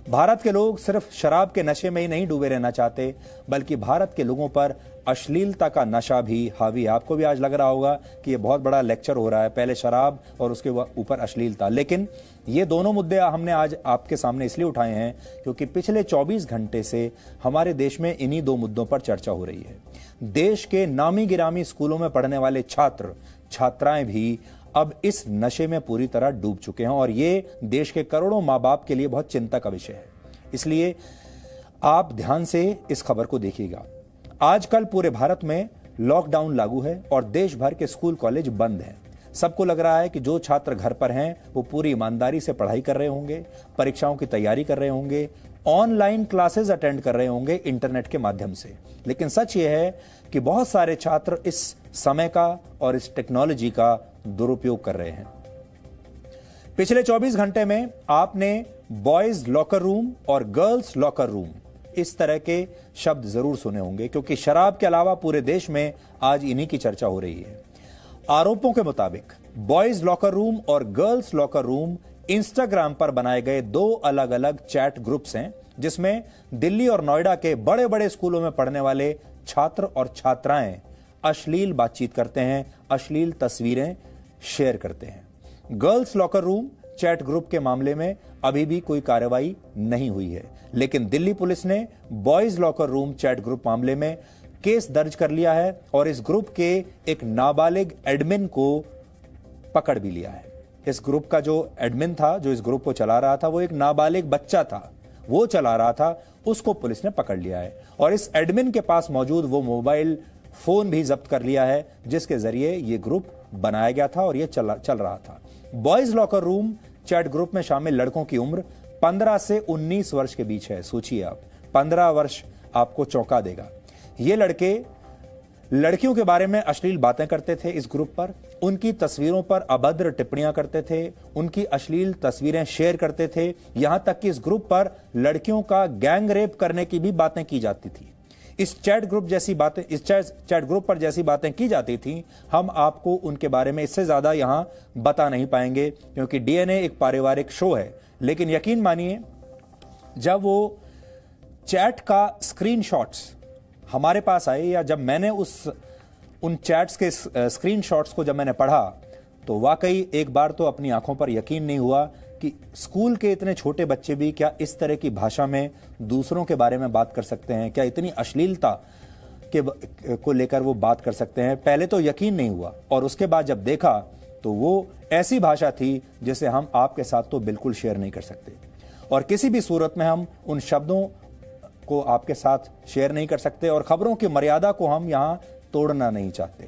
भारत के लोग सिर्फ शराब के नशे में ही नहीं डूबे रहना चाहते, बल्कि भारत के लोगों पर अश्लीलता का नशा भी हावी है। आपको भी आज लग रहा होगा कि ये बहुत बड़ा लेक्चर हो रहा है, पहले शराब और उसके ऊपर अश्लीलता। लेकिन ये दोनों मुद्दे हमने आज आपके सामने इसलिए उठाए हैं क्योंकि पिछले 24 घंटे से हमारे देश में इन्हीं दो मुद्दों पर चर्चा हो रही है। देश के नामी गिरामी स्कूलों में पढ़ने वाले छात्र छात्राएं भी अब इस नशे में पूरी तरह डूब चुके हैं और ये देश के करोड़ों माँ बाप के लिए बहुत चिंता का विषय है। इसलिए आप ध्यान से इस खबर को देखिएगा। आजकल पूरे भारत में लॉकडाउन लागू है और देश भर के स्कूल कॉलेज बंद हैं। सबको लग रहा है कि जो छात्र घर पर हैं वो पूरी ईमानदारी से पढ़ाई कर रहे होंगे, परीक्षाओं की तैयारी कर रहे होंगे, ऑनलाइन क्लासेस अटेंड कर रहे होंगे इंटरनेट के माध्यम से। लेकिन सच ये है कि बहुत सारे छात्र इस समय का और इस टेक्नोलॉजी का दुरुपयोग कर रहे हैं। पिछले 24 घंटे में आपने बॉयज लॉकर रूम और गर्ल्स लॉकर रूम इस तरह के शब्द जरूर सुने होंगे, क्योंकि शराब के अलावा पूरे देश में आज इन्हीं की चर्चा हो रही है। आरोपों के मुताबिक बॉयज लॉकर रूम और गर्ल्स लॉकर रूम इंस्टाग्राम पर बनाए गए दो अलग अलग चैट ग्रुप्स हैं, जिसमें दिल्ली और नोएडा के बड़े बड़े स्कूलों में पढ़ने वाले छात्र और छात्राएं अश्लील बातचीत करते हैं, अश्लील तस्वीरें शेयर करते हैं। Girls locker room chat group के मामले में अभी भी कोई कार्रवाई नहीं हुई है, लेकिन दिल्ली पुलिस ने boys locker room chat group मामले में केस दर्ज कर लिया है और इस ग्रुप के एक नाबालिग एडमिन को पकड़ भी लिया है। इस ग्रुप का जो एडमिन था, जो इस ग्रुप को चला रहा था, वो एक नाबालिग बच्चा था, वो चला रहा था, उसको पुलिस ने पकड़ लिया है और इस एडमिन के पास मौजूद वो मोबाइल फोन भी जब्त कर लिया है जिसके जरिए ये ग्रुप बनाया गया था और ये चल रहा था। Boys locker room chat group में शामिल लड़कों की उम्र 15 से 19 वर्ष के बीच है। सोचिए आप, 15 वर्ष आपको चौंका देगा। ये लड़के लड़कियों के बारे में अश्लील बातें करते थे इस ग्रुप पर, उनकी तस्वीरों पर अभद्र टिप्पणियां करते थे, उनकी अश्लील तस्वीरें शेयर करते थे, यहां तक कि इस ग्रुप पर लड़कियों का गैंग रेप करने की भी बातें की जाती थी। इस चैट ग्रुप पर जैसी बातें की जाती थी, हम आपको उनके बारे में इससे ज्यादा यहां बता नहीं पाएंगे, क्योंकि डीएनए एक पारिवारिक शो है। लेकिन यकीन मानिए, जब वो चैट का स्क्रीनशॉट्स हमारे पास आए या जब मैंने उन चैट्स के स्क्रीनशॉट्स को जब मैंने पढ़ा, तो वाकई एक बार तो अपनी आंखों पर यकीन नहीं हुआ कि स्कूल के इतने छोटे बच्चे भी क्या इस तरह की भाषा में दूसरों के बारे में बात कर सकते हैं, क्या इतनी अश्लीलता को लेकर वो बात कर सकते हैं। पहले तो यकीन नहीं हुआ और उसके बाद जब देखा तो वो ऐसी भाषा थी जिसे हम आपके साथ तो बिल्कुल शेयर नहीं कर सकते और किसी भी सूरत में हम उन शब्दों को आपके साथ शेयर नहीं कर सकते और खबरों की मर्यादा को हम यहां तोड़ना नहीं चाहते।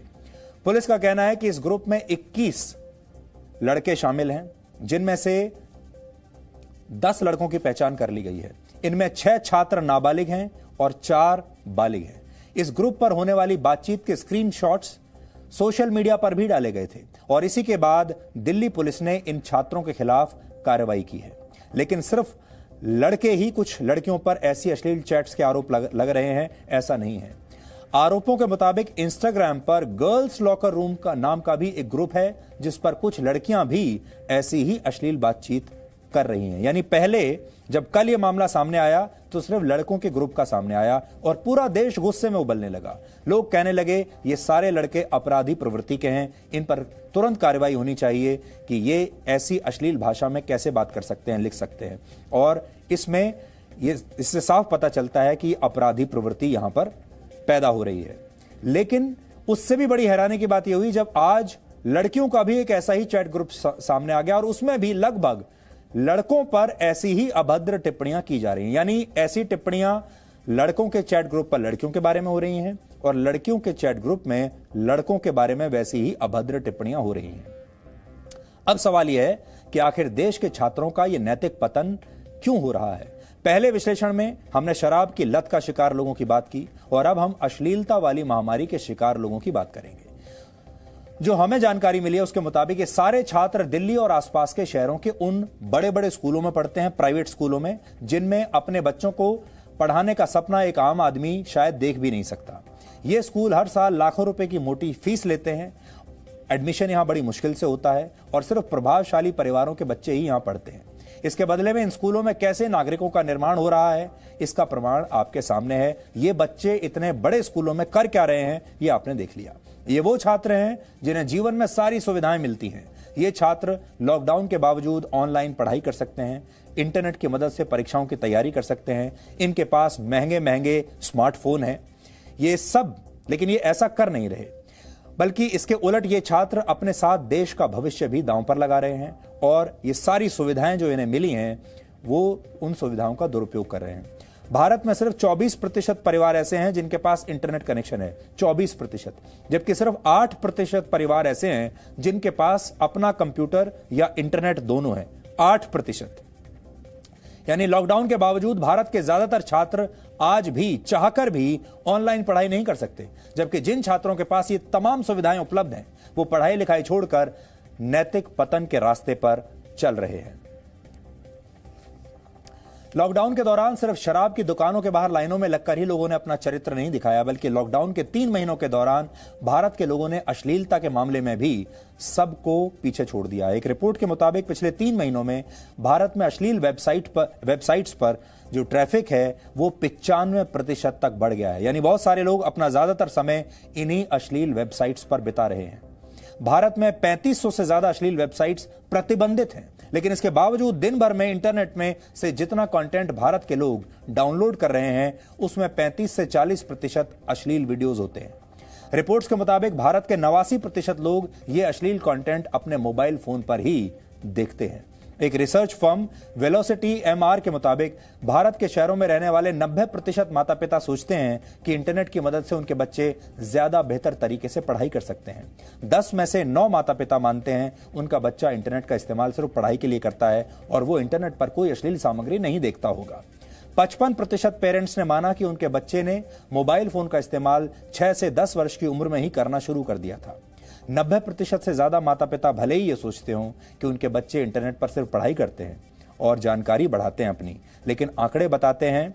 पुलिस का कहना है कि इस ग्रुप में 21 लड़के शामिल हैं, जिनमें से 10 लड़कों की पहचान कर ली गई है। इनमें 6 छात्र नाबालिग हैं और 4 बालिग हैं। इस ग्रुप पर होने वाली बातचीत के स्क्रीनशॉट्स सोशल मीडिया पर भी डाले गए थे और इसी के बाद दिल्ली पुलिस ने इन छात्रों के खिलाफ कार्रवाई की है। लेकिन सिर्फ लड़के ही कुछ लड़कियों पर ऐसी अश्लील चैट्स के आरोप लग रहे हैं, ऐसा नहीं है। आरोपों के मुताबिक इंस्टाग्राम पर गर्ल्स लॉकर रूम का नाम का भी एक ग्रुप है, जिस पर कुछ लड़कियां भी ऐसी ही अश्लील बातचीत कर रही हैं। यानी पहले जब कल यह मामला सामने आया तो सिर्फ लड़कों के ग्रुप का सामने आया और पूरा देश गुस्से में उबलने लगा। लोग कहने लगे ये सारे लड़के अपराधी प्रवृत्ति के हैं, इन पर तुरंत कार्रवाई होनी चाहिए कि ये ऐसी अश्लील भाषा में कैसे बात कर सकते हैं, लिख सकते हैं। और इससे साफ पता चलता है कि अपराधी प्रवृत्ति यहां पर पैदा हो रही है। लेकिन उससे भी बड़ी हैरानी की बात यह हुई जब आज लड़कियों का भी एक ऐसा ही चैट ग्रुप सामने आ गया और उसमें भी लगभग लड़कों पर ऐसी ही अभद्र टिप्पणियां की जा रही हैं। यानी ऐसी टिप्पणियां लड़कों के चैट ग्रुप पर लड़कियों के बारे में हो रही हैं और लड़कियों के चैट ग्रुप में लड़कों के बारे में वैसी ही अभद्र टिप्पणियां हो रही हैं। अब सवाल यह है कि आखिर देश के छात्रों का यह नैतिक पतन क्यों हो रहा है। पहले विश्लेषण में हमने शराब की लत का शिकार लोगों की बात की और अब हम अश्लीलता वाली महामारी के शिकार लोगों की बात करेंगे। जो हमें जानकारी मिली है उसके मुताबिक ये सारे छात्र दिल्ली और आसपास के शहरों के उन बड़े बड़े स्कूलों में पढ़ते हैं, प्राइवेट स्कूलों में, जिनमें अपने बच्चों को पढ़ाने का सपना एक आम आदमी शायद देख भी नहीं सकता। ये स्कूल हर साल लाखों रुपए की मोटी फीस लेते हैं। एडमिशन यहां बड़ी मुश्किल से होता है और सिर्फ प्रभावशाली परिवारों के बच्चे ही यहां पढ़ते हैं। इसके बदले में इन स्कूलों में कैसे नागरिकों का निर्माण हो रहा है, इसका प्रमाण आपके सामने है। ये बच्चे इतने बड़े स्कूलों में कर क्या रहे हैं, ये आपने देख लिया। ये वो छात्र हैं जिन्हें जीवन में सारी सुविधाएं मिलती हैं। ये छात्र लॉकडाउन के बावजूद ऑनलाइन पढ़ाई कर सकते हैं, इंटरनेट की मदद से परीक्षाओं की तैयारी कर सकते हैं। इनके पास महंगे महंगे स्मार्टफोन हैं। ये सब, लेकिन ये ऐसा कर नहीं रहे, बल्कि इसके उलट ये छात्र अपने साथ देश का भविष्य भी दांव पर लगा रहे हैं और ये सारी सुविधाएं जो इन्हें मिली हैं वो उन सुविधाओं का दुरुपयोग कर रहे हैं। भारत में सिर्फ 24% परिवार ऐसे हैं जिनके पास इंटरनेट कनेक्शन है, 24%, जबकि सिर्फ 8% परिवार ऐसे हैं जिनके पास अपना कंप्यूटर या इंटरनेट दोनों है। 8%। यानी लॉकडाउन के बावजूद भारत के ज्यादातर छात्र आज भी चाहकर भी ऑनलाइन पढ़ाई नहीं कर सकते, जबकि जिन छात्रों के पास ये तमाम सुविधाएं उपलब्ध हैं वो पढ़ाई लिखाई छोड़कर नैतिक पतन के रास्ते पर चल रहे हैं। लॉकडाउन के दौरान सिर्फ शराब की दुकानों के बाहर लाइनों में लगकर ही लोगों ने अपना चरित्र नहीं दिखाया, बल्कि लॉकडाउन के 3 महीनों के दौरान भारत के लोगों ने अश्लीलता के मामले में भी सबको पीछे छोड़ दिया। एक रिपोर्ट के मुताबिक पिछले 3 महीनों में भारत में अश्लील वेबसाइट्स पर जो ट्रैफिक है वो 95% तक बढ़ गया है। यानी बहुत सारे लोग अपना ज्यादातर समय इन्हीं अश्लील वेबसाइट्स पर बिता रहे हैं। भारत में 3500 से ज्यादा अश्लील वेबसाइट्स प्रतिबंधित हैं, लेकिन इसके बावजूद दिन भर में इंटरनेट में से जितना कंटेंट भारत के लोग डाउनलोड कर रहे हैं उसमें 35 से 40% अश्लील वीडियोस होते हैं। रिपोर्ट्स के मुताबिक भारत के 89% लोग ये अश्लील कंटेंट अपने मोबाइल फोन पर ही देखते हैं। एक रिसर्च फर्म वेलोसिटी MR के मुताबिक भारत के शहरों में रहने वाले 90% माता पिता सोचते हैं कि इंटरनेट की मदद से उनके बच्चे ज्यादा बेहतर तरीके से पढ़ाई कर सकते हैं। 10 में से 9 माता पिता मानते हैं उनका बच्चा इंटरनेट का इस्तेमाल सिर्फ पढ़ाई के लिए करता है और वो इंटरनेट पर कोई अश्लील सामग्री नहीं देखता होगा। 55% पेरेंट्स ने माना कि उनके बच्चे ने मोबाइल फोन का इस्तेमाल 6 से 10 वर्ष की उम्र में ही करना शुरू कर दिया था। 90% से ज्यादा माता पिता भले ही ये सोचते हों कि उनके बच्चे इंटरनेट पर सिर्फ पढ़ाई करते हैं और जानकारी बढ़ाते हैं अपनी, लेकिन आंकड़े बताते हैं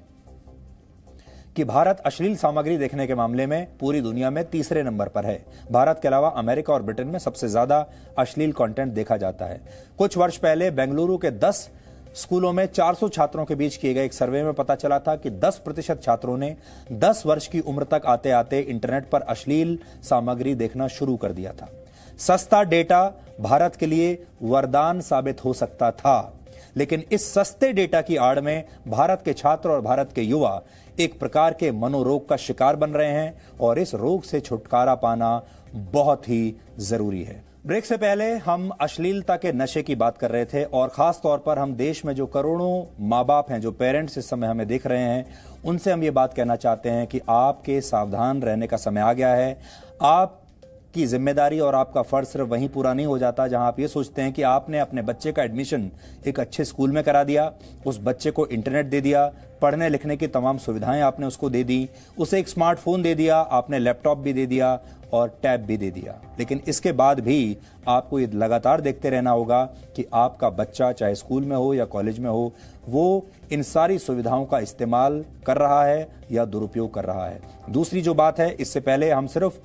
कि भारत अश्लील सामग्री देखने के मामले में पूरी दुनिया में तीसरे नंबर पर है। भारत के अलावा अमेरिका और ब्रिटेन में सबसे ज्यादा अश्लील कंटेंट देखा जाता है। कुछ वर्ष पहले बेंगलुरु के 10 स्कूलों में 400 छात्रों के बीच किए गए एक सर्वे में पता चला था कि 10% छात्रों ने 10 वर्ष की उम्र तक आते आते इंटरनेट पर अश्लील सामग्री देखना शुरू कर दिया था। सस्ता डेटा भारत के लिए वरदान साबित हो सकता था, लेकिन इस सस्ते डेटा की आड़ में भारत के छात्र और भारत के युवा एक प्रकार के मनोरोग का शिकार बन रहे हैं और इस रोग से छुटकारा पाना बहुत ही जरूरी है। ब्रेक से पहले हम अश्लीलता के नशे की बात कर रहे थे और खास तौर पर हम देश में जो करोड़ों माँ बाप हैं, जो पेरेंट्स इस समय हमें देख रहे हैं, उनसे हम ये बात कहना चाहते हैं कि आपके सावधान रहने का समय आ गया है। आपकी जिम्मेदारी और आपका फर्ज सिर्फ वहीं पूरा नहीं हो जाता जहां आप ये सोचते हैं कि आपने अपने बच्चे का एडमिशन एक अच्छे स्कूल में करा दिया, उस बच्चे को इंटरनेट दे दिया, पढ़ने लिखने की तमाम सुविधाएं आपने उसको दे दी, उसे एक स्मार्टफोन दे दिया, आपने लैपटॉप भी दे दिया और टैब भी दे दिया, लेकिन इसके बाद भी आपको ये लगातार देखते रहना होगा कि आपका बच्चा चाहे स्कूल में हो या कॉलेज में हो, वो इन सारी सुविधाओं का इस्तेमाल कर रहा है या दुरुपयोग कर रहा है। दूसरी जो बात है, इससे पहले हम सिर्फ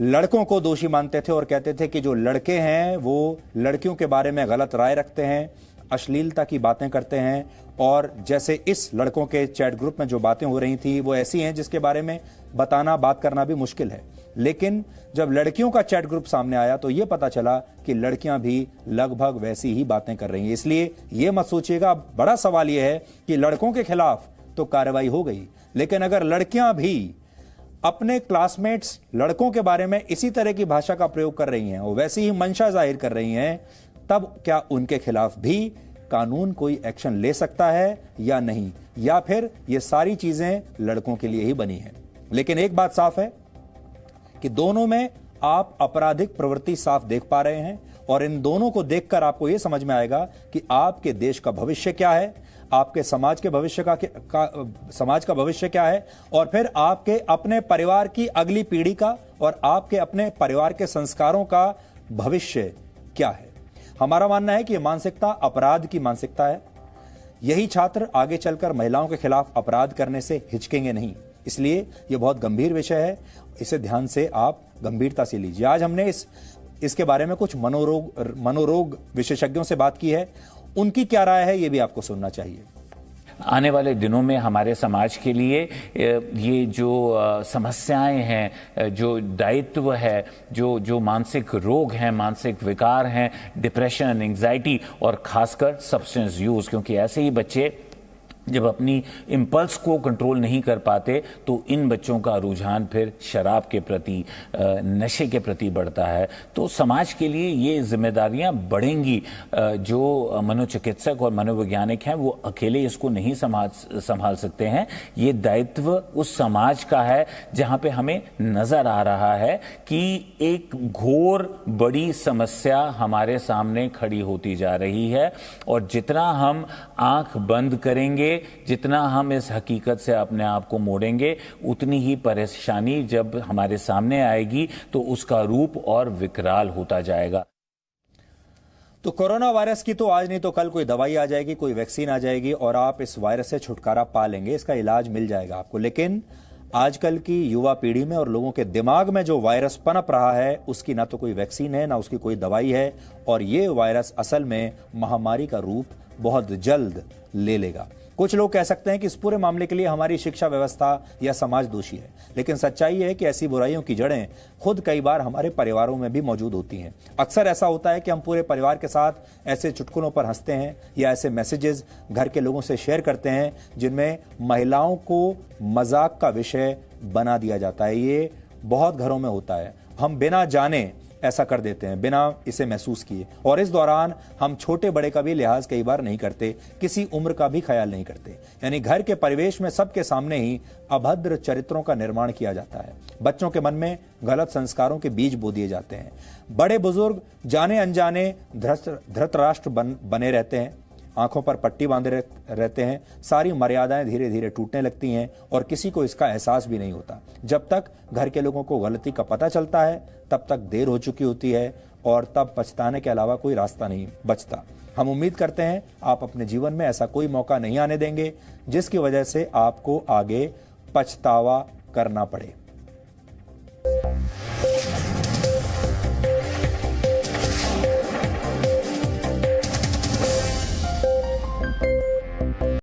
लड़कों को दोषी मानते थे और कहते थे कि जो लड़के हैं वो लड़कियों के बारे में गलत राय रखते हैं, अश्लीलता की बातें करते हैं, और जैसे इस लड़कों के चैट ग्रुप में जो बातें हो रही थी वो ऐसी हैं जिसके बारे में बात करना भी मुश्किल है। लेकिन जब लड़कियों का चैट ग्रुप सामने आया तो ये पता चला कि लड़कियां भी लगभग वैसी ही बातें कर रही हैं। इसलिए ये मत सोचिएगा, बड़ा सवाल यह है कि लड़कों के खिलाफ तो कार्रवाई हो गई, लेकिन अगर लड़कियां भी अपने क्लासमेट्स लड़कों के बारे में इसी तरह की भाषा का प्रयोग कर रही हैं और वैसी ही मंशा जाहिर कर रही हैं, तब क्या उनके खिलाफ भी कानून कोई एक्शन ले सकता है या नहीं, या फिर ये सारी चीजें लड़कों के लिए ही बनी है। लेकिन एक बात साफ है कि दोनों में आप आपराधिक प्रवृत्ति साफ देख पा रहे हैं और इन दोनों को देखकर आपको यह समझ में आएगा कि आपके देश का भविष्य क्या है, आपके समाज के भविष्य समाज का भविष्य क्या है, और फिर आपके अपने परिवार की अगली पीढ़ी का और आपके अपने परिवार के संस्कारों का भविष्य क्या है। हमारा मानना है कि यह मानसिकता अपराध की मानसिकता है। यही छात्र आगे चलकर महिलाओं के खिलाफ अपराध करने से हिचकेंगे नहीं। इसलिए ये बहुत गंभीर विषय है, इसे ध्यान से आप गंभीरता से लीजिए। आज हमने इसके बारे में कुछ मनोरोग विशेषज्ञों से बात की है, उनकी क्या राय है ये भी आपको सुनना चाहिए। आने वाले दिनों में हमारे समाज के लिए ये जो समस्याएं हैं, जो दायित्व है, जो मानसिक रोग हैं, मानसिक विकार हैं, डिप्रेशन, एंग्जाइटी और खासकर सब्सटेंस यूज, क्योंकि ऐसे ही बच्चे जब अपनी इम्पल्स को कंट्रोल नहीं कर पाते तो इन बच्चों का रुझान फिर शराब के प्रति, नशे के प्रति बढ़ता है। तो समाज के लिए ये जिम्मेदारियां बढ़ेंगी। जो मनोचिकित्सक और मनोवैज्ञानिक हैं वो अकेले इसको नहीं संभाल सकते हैं। ये दायित्व उस समाज का है जहां पे हमें नजर आ रहा है कि एक घोर बड़ी समस्या हमारे सामने खड़ी होती जा रही है, और जितना हम आंख बंद करेंगे, जितना हम इस हकीकत से अपने आप को मोड़ेंगे, उतनी ही परेशानी जब हमारे सामने आएगी तो उसका रूप और विकराल होता जाएगा। तो कोरोना वायरस की तो आज नहीं तो कल कोई दवाई आ जाएगी, कोई वैक्सीन आ जाएगी और आप इस वायरस से छुटकारा पा लेंगे, इसका इलाज मिल जाएगा आपको। लेकिन आजकल की युवा पीढ़ी में और लोगों के दिमाग में जो वायरस पनप रहा है उसकी ना तो कोई वैक्सीन है, ना उसकी कोई दवाई है, और ये वायरस असल में महामारी का रूप बहुत जल्द ले लेगा। कुछ लोग कह सकते हैं कि इस पूरे मामले के लिए हमारी शिक्षा व्यवस्था या समाज दोषी है, लेकिन सच्चाई है कि ऐसी बुराइयों की जड़ें खुद कई बार हमारे परिवारों में भी मौजूद होती हैं। अक्सर ऐसा होता है कि हम पूरे परिवार के साथ ऐसे चुटकुलों पर हंसते हैं या ऐसे मैसेजेस घर के लोगों से शेयर करते हैं जिनमें महिलाओं को मजाक का विषय बना दिया जाता है। ये बहुत घरों में होता है, हम बिना जाने ऐसा कर देते हैं, बिना इसे महसूस किए, और इस दौरान हम छोटे बड़े का भी लिहाज कई बार नहीं करते, किसी उम्र का भी ख्याल नहीं करते। यानी घर के परिवेश में सबके सामने ही अभद्र चरित्रों का निर्माण किया जाता है। बच्चों के मन में गलत संस्कारों के बीज बो दिए जाते हैं। बड़े बुजुर्ग जाने अनजाने धृतराष्ट्र बने रहते हैं, आंखों पर पट्टी बांधे रहते हैं, सारी मर्यादाएं धीरे धीरे टूटने लगती हैं और किसी को इसका एहसास भी नहीं होता। जब तक घर के लोगों को गलती का पता चलता है तब तक देर हो चुकी होती है और तब पछताने के अलावा कोई रास्ता नहीं बचता। हम उम्मीद करते हैं आप अपने जीवन में ऐसा कोई मौका नहीं आने देंगे जिसकी वजह से आपको आगे पछतावा करना पड़े।